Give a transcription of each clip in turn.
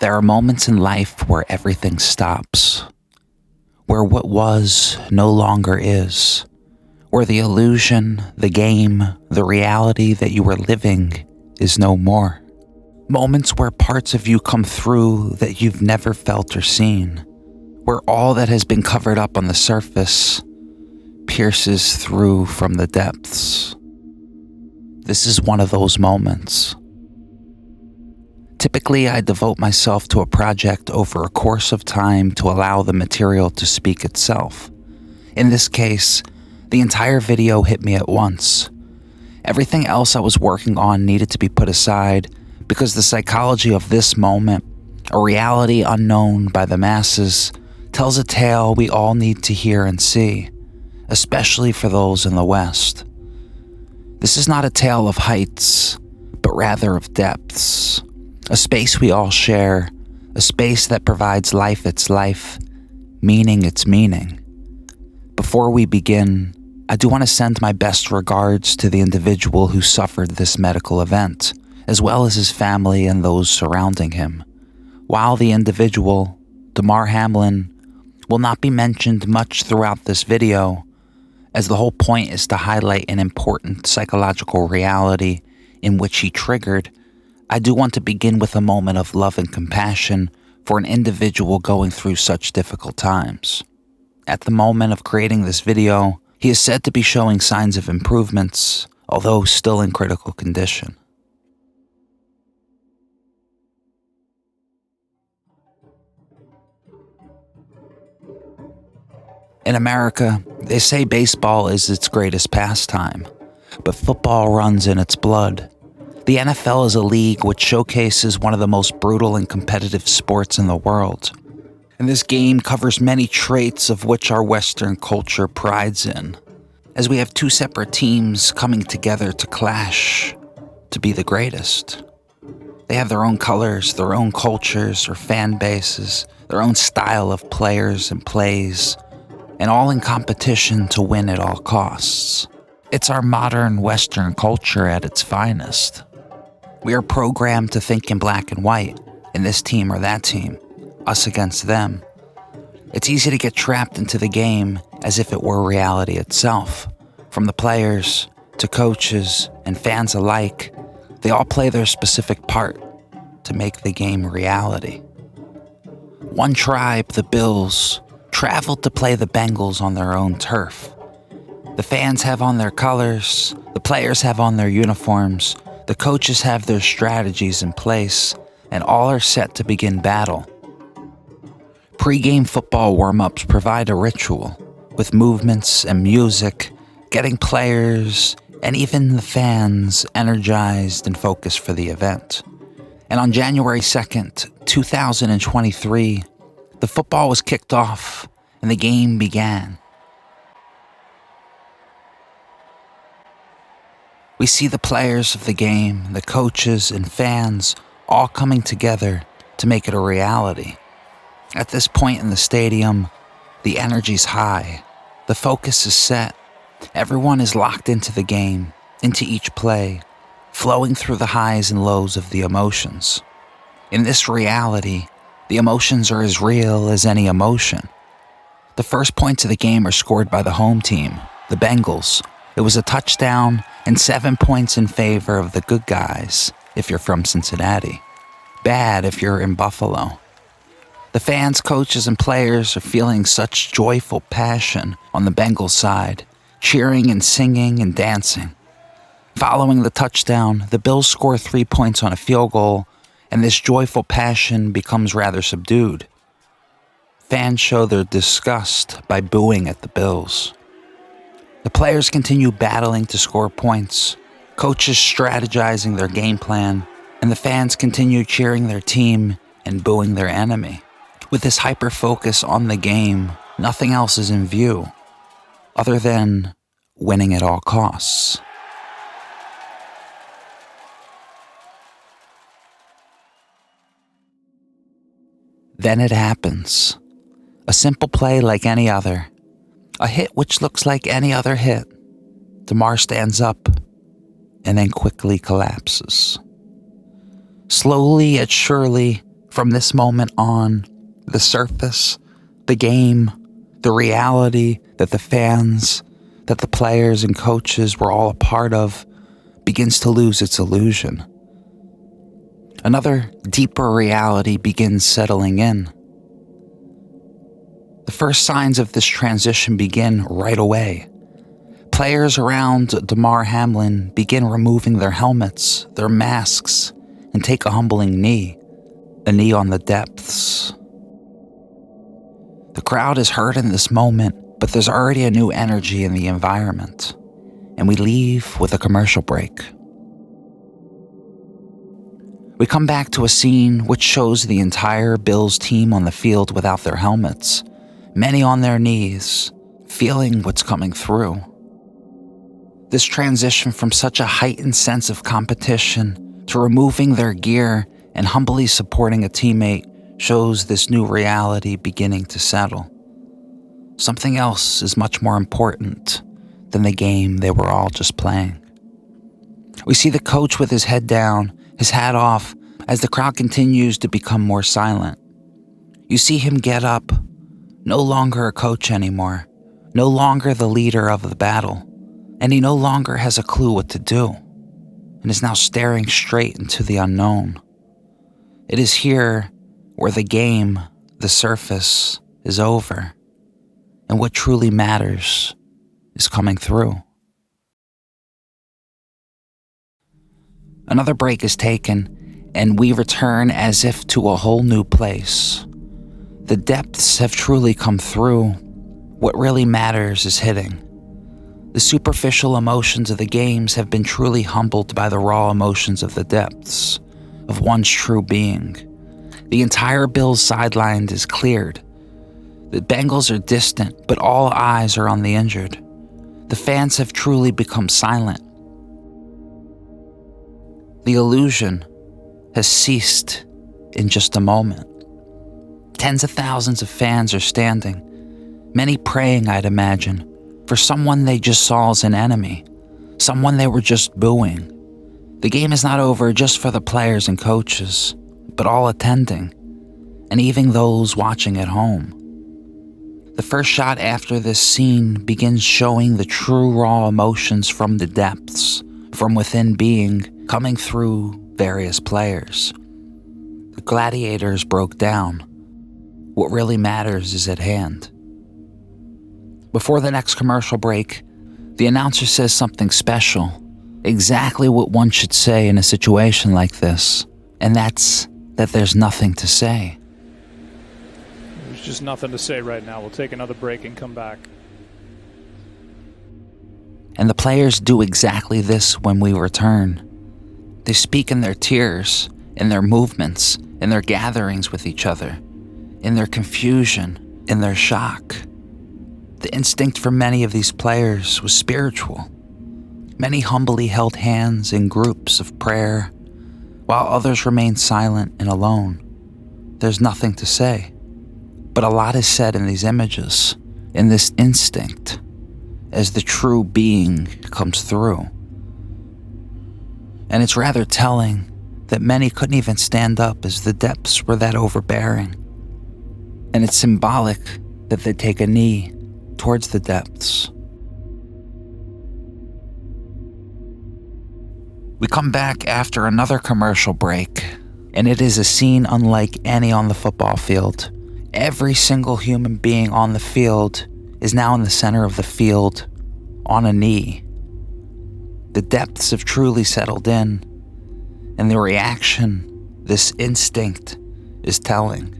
There are moments in life where everything stops, where what was no longer is, where the illusion, the game, the reality that you were living is no more. Moments where parts of you come through that you've never felt or seen, where all that has been covered up on the surface pierces through from the depths. This is one of those moments. Typically, I devote myself to a project over a course of time to allow the material to speak itself. In this case, the entire video hit me at once. Everything else I was working on needed to be put aside because the psychology of this moment, a reality unknown by the masses, tells a tale we all need to hear and see, especially for those in the West. This is not a tale of heights, but rather of depths. A space we all share, a space that provides life its life, meaning its meaning. Before we begin, I do want to send my best regards to the individual who suffered this medical event, as well as his family and those surrounding him. While the individual, Damar Hamlin, will not be mentioned much throughout this video, as the whole point is to highlight an important psychological reality in which he triggered, I do want to begin with a moment of love and compassion for an individual going through such difficult times. At the moment of creating this video, he is said to be showing signs of improvements, although still in critical condition. In America, they say baseball is its greatest pastime, but football runs in its blood. The NFL is a league which showcases one of the most brutal and competitive sports in the world. And this game covers many traits of which our Western culture prides in, as we have two separate teams coming together to clash, to be the greatest. They have their own colors, their own cultures or fan bases, their own style of players and plays, and all in competition to win at all costs. It's our modern Western culture at its finest. We are programmed to think in black and white, in this team or that team, us against them. It's easy to get trapped into the game as if it were reality itself. From the players to coaches and fans alike, they all play their specific part to make the game reality. One tribe, the Bills, traveled to play the Bengals on their own turf. The fans have on their colors, the players have on their uniforms, the coaches have their strategies in place, and all are set to begin battle. Pre-game football warm-ups provide a ritual, with movements and music, getting players and even the fans energized and focused for the event. And on January 2nd, 2023, the football was kicked off and the game began. We see the players of the game, the coaches and fans all coming together to make it a reality. At this point in the stadium, the energy's high, the focus is set, everyone is locked into the game, into each play, flowing through the highs and lows of the emotions. In this reality, the emotions are as real as any emotion. The first points of the game are scored by the home team, the Bengals. It was a touchdown and 7 points in favor of the good guys if you're from Cincinnati. Bad if you're in Buffalo. The fans, coaches, and players are feeling such joyful passion on the Bengals side, cheering and singing and dancing. Following the touchdown, the Bills score 3 points on a field goal, and this joyful passion becomes rather subdued. Fans show their disgust by booing at the Bills. The players continue battling to score points, coaches strategizing their game plan, and the fans continue cheering their team and booing their enemy. With this hyper-focus on the game, nothing else is in view, other than winning at all costs. Then it happens. A simple play like any other. A hit which looks like any other hit. Damar stands up and then quickly collapses. Slowly yet surely, From this moment on, the surface, the game, the reality that the fans, that the players and coaches were all a part of, begins to lose its illusion. Another deeper reality begins settling in. The first signs of this transition begin right away. Players around Damar Hamlin begin removing their helmets, their masks, and take a humbling knee. A knee on the depths. The crowd is hurt in this moment, but there's already a new energy in the environment. And we leave with a commercial break. We come back to a scene which shows the entire Bills team on the field without their helmets, many on their knees, feeling what's coming through. This transition from such a heightened sense of competition to removing their gear and humbly supporting a teammate shows this new reality beginning to settle. Something else is much more important than the game they were all just playing. We see the coach with his head down, his hat off, as the crowd continues to become more silent. You see him get up, no longer a coach anymore, no longer the leader of the battle, and he no longer has a clue what to do, and is now staring straight into the unknown. It is here where the game, the surface, is over, and what truly matters is coming through. Another break is taken, and we return as if to a whole new place. The depths have truly come through. What really matters is hitting. The superficial emotions of the games have been truly humbled by the raw emotions of the depths, of one's true being. The entire Bills sideline is cleared. The Bengals are distant, but all eyes are on the injured. The fans have truly become silent. The illusion has ceased in just a moment. Tens of thousands of fans are standing, many praying, I'd imagine, for someone they just saw as an enemy, someone they were just booing. The game is not over just for the players and coaches, but all attending, and even those watching at home. The first shot after this scene begins showing the true raw emotions from the depths, from within being, coming through various players. The gladiators broke down. What really matters is at hand. Before the next commercial break, the announcer says something special, exactly what one should say in a situation like this, and that's that there's nothing to say. There's just nothing to say right now. We'll take another break and come back. And the players do exactly this when we return. They speak in their tears, in their movements, in their gatherings with each other, in their confusion, in their shock. The instinct for many of these players was spiritual. Many humbly held hands in groups of prayer, while others remained silent and alone. There's nothing to say, but a lot is said in these images, in this instinct, as the true being comes through. And it's rather telling that many couldn't even stand up as the depths were that overbearing. And it's symbolic that they take a knee towards the depths. We come back after another commercial break, and it is a scene unlike any on the football field. Every single human being on the field is now in the center of the field, on a knee. The depths have truly settled in, and the reaction, this instinct, is telling.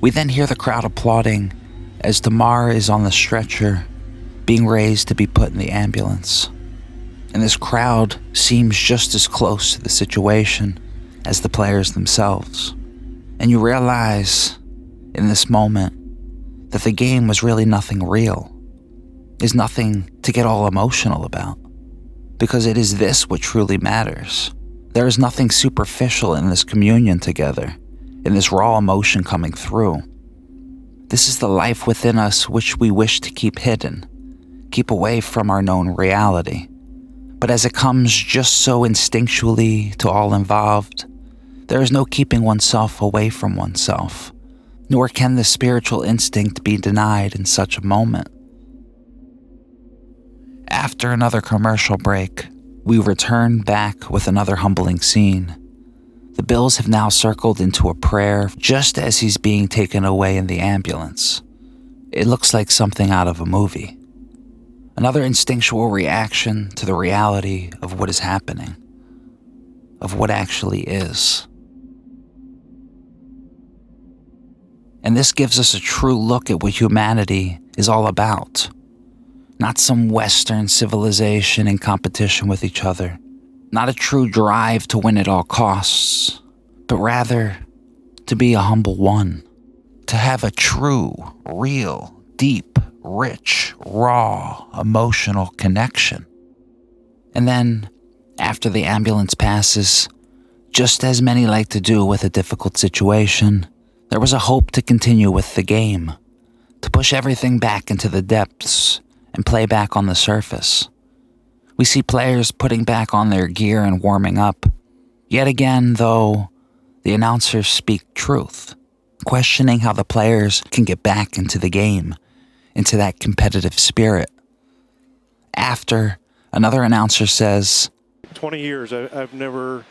We then hear the crowd applauding as Damar is on the stretcher, being raised to be put in the ambulance. And this crowd seems just as close to the situation as the players themselves. And you realize in this moment that the game was really nothing real. Is nothing to get all emotional about, because it is this what truly matters. There is nothing superficial in this communion together, in this raw emotion coming through. This is the life within us which we wish to keep hidden, keep away from our known reality. But as it comes just so instinctually to all involved, There is no keeping oneself away from oneself, nor can the spiritual instinct be denied in such a moment. After another commercial break, we return back with another humbling scene. The Bills have now circled into a prayer just as he's being taken away in the ambulance. It looks like something out of a movie. Another instinctual reaction to the reality of what is happening, of what actually is. And this gives us a true look at what humanity is all about. Not some Western civilization in competition with each other. Not a true drive to win at all costs, but rather to be a humble one. To have a true, real, deep, rich, raw, emotional connection. And then, after the ambulance passes, just as many like to do with a difficult situation, there was a hope to continue with the game, to push everything back into the depths and play back on the surface. We see players putting back on their gear and warming up. Yet again, though, the announcers speak truth, questioning how the players can get back into the game, into that competitive spirit. After, another announcer says, 20 years, I've never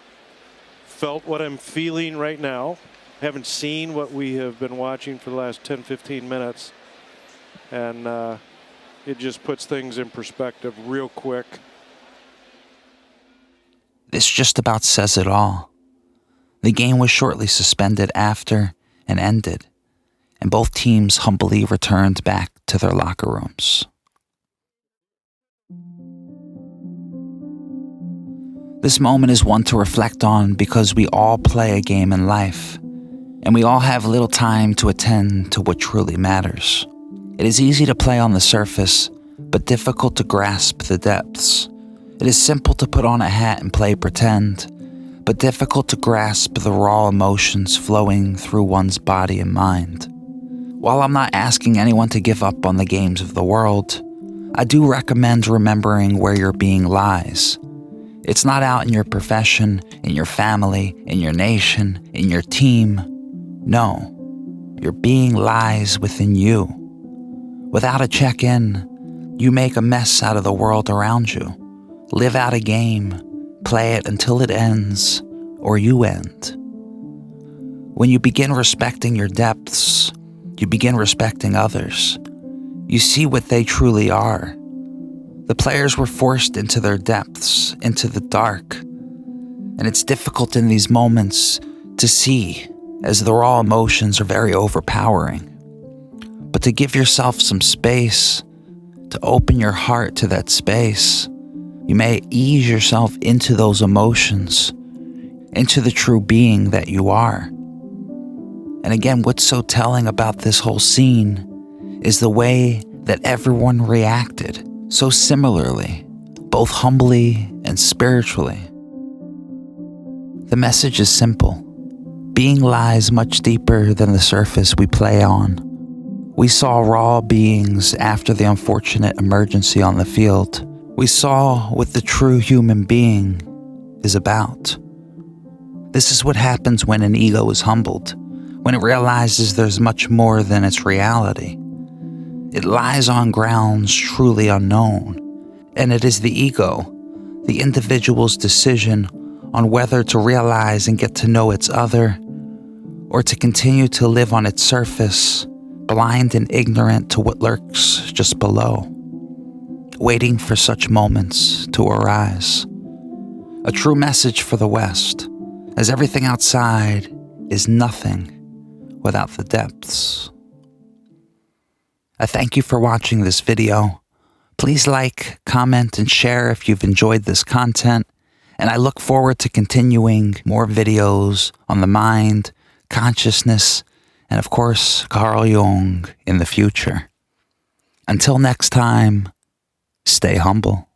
felt what I'm feeling right now. Haven't seen what we have been watching for the last 10, 15 minutes. And it just puts things in perspective real quick. This just about says it all. The game was shortly suspended after and ended, and both teams humbly returned back to their locker rooms. This moment is one to reflect on because we all play a game in life, and we all have little time to attend to what truly matters. It is easy to play on the surface, but difficult to grasp the depths. It is simple to put on a hat and play pretend, but difficult to grasp the raw emotions flowing through one's body and mind. While I'm not asking anyone to give up on the games of the world, I do recommend remembering where your being lies. It's not out in your profession, in your family, in your nation, in your team. No, your being lies within you. Without a check-in, you make a mess out of the world around you. Live out a game, play it until it ends, or you end. When you begin respecting your depths, you begin respecting others. You see what they truly are. The players were forced into their depths, into the dark. And it's difficult in these moments to see, as the raw emotions are very overpowering. But to give yourself some space, to open your heart to that space, you may ease yourself into those emotions, into the true being that you are. And again, what's so telling about this whole scene is the way that everyone reacted so similarly, both humbly and spiritually. The message is simple. Being lies much deeper than the surface we play on. We saw raw beings after the unfortunate emergency on the field. We saw what the true human being is about. This is what happens when an ego is humbled, when it realizes there's much more than its reality. It lies on grounds truly unknown, and it is the ego, the individual's decision on whether to realize and get to know its other, or to continue to live on its surface, blind and ignorant to what lurks just below, waiting for such moments to arise. A true message for the West, as everything outside is nothing without the depths. I thank you for watching this video. Please like, comment, and share if you've enjoyed this content, and I look forward to continuing more videos on the mind, consciousness, and of course, Carl Jung in the future. Until next time, stay humble.